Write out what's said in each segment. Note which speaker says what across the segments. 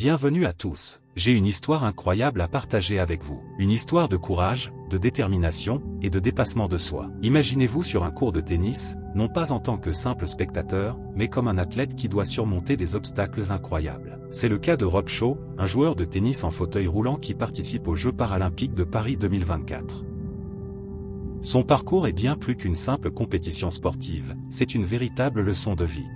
Speaker 1: Bienvenue à tous, j'ai une histoire incroyable à partager avec vous. Une histoire de courage, de détermination et de dépassement de soi. Imaginez-vous sur un court de tennis, non pas en tant que simple spectateur, mais comme un athlète qui doit surmonter des obstacles incroyables. C'est le cas de Rob Shaw, un joueur de tennis en fauteuil roulant qui participe aux Jeux paralympiques de Paris 2024. Son parcours est bien plus qu'une simple compétition sportive, c'est une véritable leçon de vie.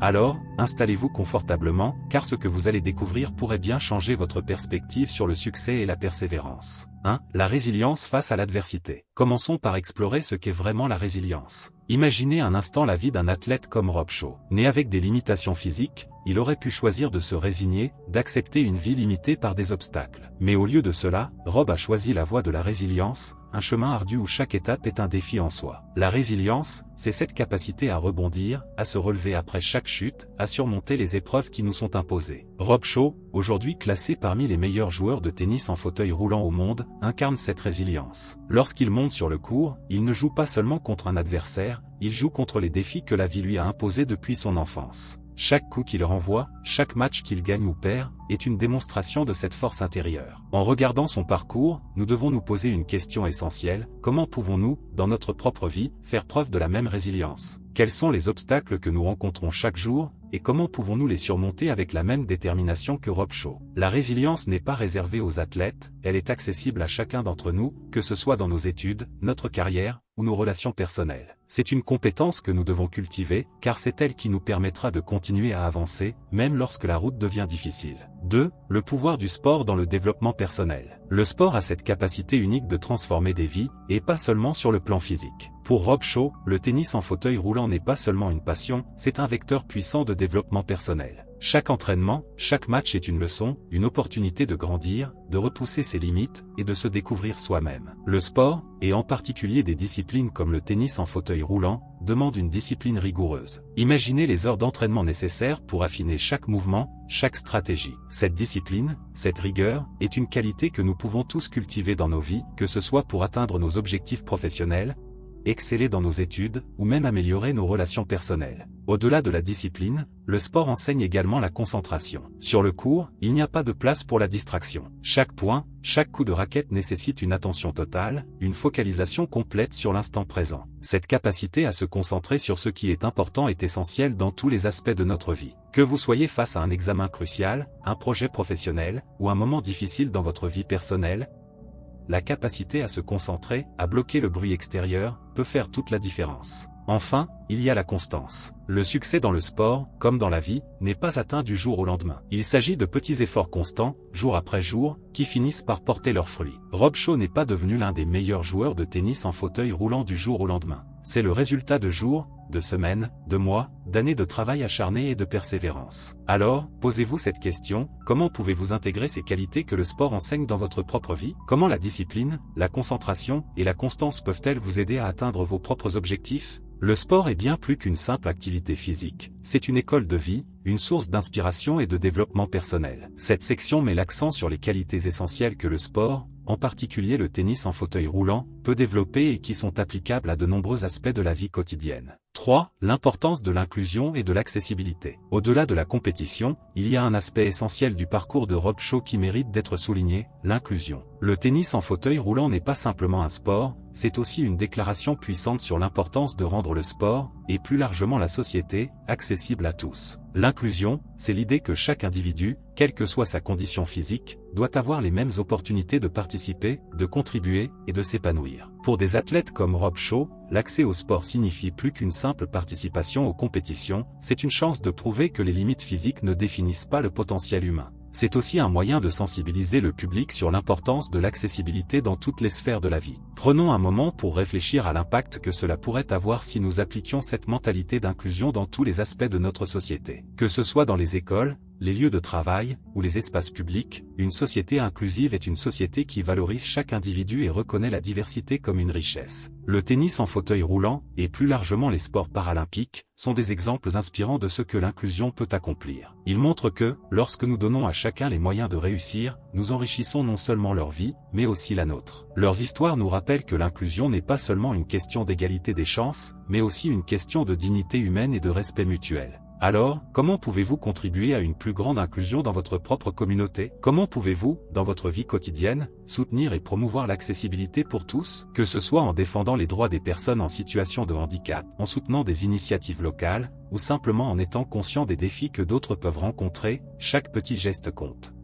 Speaker 1: Alors, installez-vous confortablement, car ce que vous allez découvrir pourrait bien changer votre perspective sur le succès et la persévérance. 1. La résilience face à l'adversité. Commençons par explorer ce qu'est vraiment la résilience. Imaginez un instant la vie d'un athlète comme Rob Shaw. Né avec des limitations physiques, il aurait pu choisir de se résigner, d'accepter une vie limitée par des obstacles. Mais au lieu de cela, Rob a choisi la voie de la résilience, un chemin ardu où chaque étape est un défi en soi. La résilience, c'est cette capacité à rebondir, à se relever après chaque chute, à surmonter les épreuves qui nous sont imposées. Rob Shaw, aujourd'hui classé parmi les meilleurs joueurs de tennis en fauteuil roulant au monde, incarne cette résilience. Lorsqu'il monte sur le court, il ne joue pas seulement contre un adversaire, il joue contre les défis que la vie lui a imposés depuis son enfance. Chaque coup qu'il renvoie, chaque match qu'il gagne ou perd, est une démonstration de cette force intérieure. En regardant son parcours, nous devons nous poser une question essentielle: comment pouvons-nous, dans notre propre vie, faire preuve de la même résilience? Quels sont les obstacles que nous rencontrons chaque jour, et comment pouvons-nous les surmonter avec la même détermination que Rob Shaw? La résilience n'est pas réservée aux athlètes, elle est accessible à chacun d'entre nous, que ce soit dans nos études, notre carrière, ou nos relations personnelles. C'est une compétence que nous devons cultiver, car c'est elle qui nous permettra de continuer à avancer, même lorsque la route devient difficile. 2. Le pouvoir du sport dans le développement personnel. Le sport a cette capacité unique de transformer des vies, et pas seulement sur le plan physique. Pour Rob Shaw, le tennis en fauteuil roulant n'est pas seulement une passion, c'est un vecteur puissant de développement personnel. Chaque entraînement, chaque match est une leçon, une opportunité de grandir, de repousser ses limites, et de se découvrir soi-même. Le sport, et en particulier des disciplines comme le tennis en fauteuil roulant, demande une discipline rigoureuse. Imaginez les heures d'entraînement nécessaires pour affiner chaque mouvement, chaque stratégie. Cette discipline, cette rigueur, est une qualité que nous pouvons tous cultiver dans nos vies, que ce soit pour atteindre nos objectifs professionnels, exceller dans nos études, ou même améliorer nos relations personnelles. Au-delà de la discipline, le sport enseigne également la concentration. Sur le court, il n'y a pas de place pour la distraction. Chaque point, chaque coup de raquette nécessite une attention totale, une focalisation complète sur l'instant présent. Cette capacité à se concentrer sur ce qui est important est essentielle dans tous les aspects de notre vie. Que vous soyez face à un examen crucial, un projet professionnel, ou un moment difficile dans votre vie personnelle, la capacité à se concentrer, à bloquer le bruit extérieur, peut faire toute la différence. Enfin, il y a la constance. Le succès dans le sport, comme dans la vie, n'est pas atteint du jour au lendemain. Il s'agit de petits efforts constants, jour après jour, qui finissent par porter leurs fruits. Rob Shaw n'est pas devenu l'un des meilleurs joueurs de tennis en fauteuil roulant du jour au lendemain. C'est le résultat de jours, de semaines, de mois, d'années de travail acharné et de persévérance. Alors, posez-vous cette question: comment pouvez-vous intégrer ces qualités que le sport enseigne dans votre propre vie? Comment la discipline, la concentration et la constance peuvent-elles vous aider à atteindre vos propres objectifs? Le sport est bien plus qu'une simple activité physique, c'est une école de vie, une source d'inspiration et de développement personnel. Cette section met l'accent sur les qualités essentielles que le sport, en particulier le tennis en fauteuil roulant, peut développer et qui sont applicables à de nombreux aspects de la vie quotidienne. 3. L'importance de l'inclusion et de l'accessibilité. Au-delà de la compétition, il y a un aspect essentiel du parcours de Rob Shaw qui mérite d'être souligné: l'inclusion. Le tennis en fauteuil roulant n'est pas simplement un sport, c'est aussi une déclaration puissante sur l'importance de rendre le sport, et plus largement la société, accessible à tous. L'inclusion, c'est l'idée que chaque individu, quelle que soit sa condition physique, doit avoir les mêmes opportunités de participer, de contribuer et de s'épanouir. Pour des athlètes comme Rob Shaw, l'accès au sport signifie plus qu'une simple participation aux compétitions, c'est une chance de prouver que les limites physiques ne définissent pas le potentiel humain. C'est aussi un moyen de sensibiliser le public sur l'importance de l'accessibilité dans toutes les sphères de la vie. Prenons un moment pour réfléchir à l'impact que cela pourrait avoir si nous appliquions cette mentalité d'inclusion dans tous les aspects de notre société. Que ce soit dans les écoles, les lieux de travail, ou les espaces publics, une société inclusive est une société qui valorise chaque individu et reconnaît la diversité comme une richesse. Le tennis en fauteuil roulant, et plus largement les sports paralympiques, sont des exemples inspirants de ce que l'inclusion peut accomplir. Ils montrent que, lorsque nous donnons à chacun les moyens de réussir, nous enrichissons non seulement leur vie, mais aussi la nôtre. Leurs histoires nous rappellent que l'inclusion n'est pas seulement une question d'égalité des chances, mais aussi une question de dignité humaine et de respect mutuel. Alors, comment pouvez-vous contribuer à une plus grande inclusion dans votre propre communauté? Comment pouvez-vous, dans votre vie quotidienne, soutenir et promouvoir l'accessibilité pour tous, que ce soit en défendant les droits des personnes en situation de handicap, en soutenant des initiatives locales, ou simplement en étant conscient des défis que d'autres peuvent rencontrer? Chaque petit geste compte.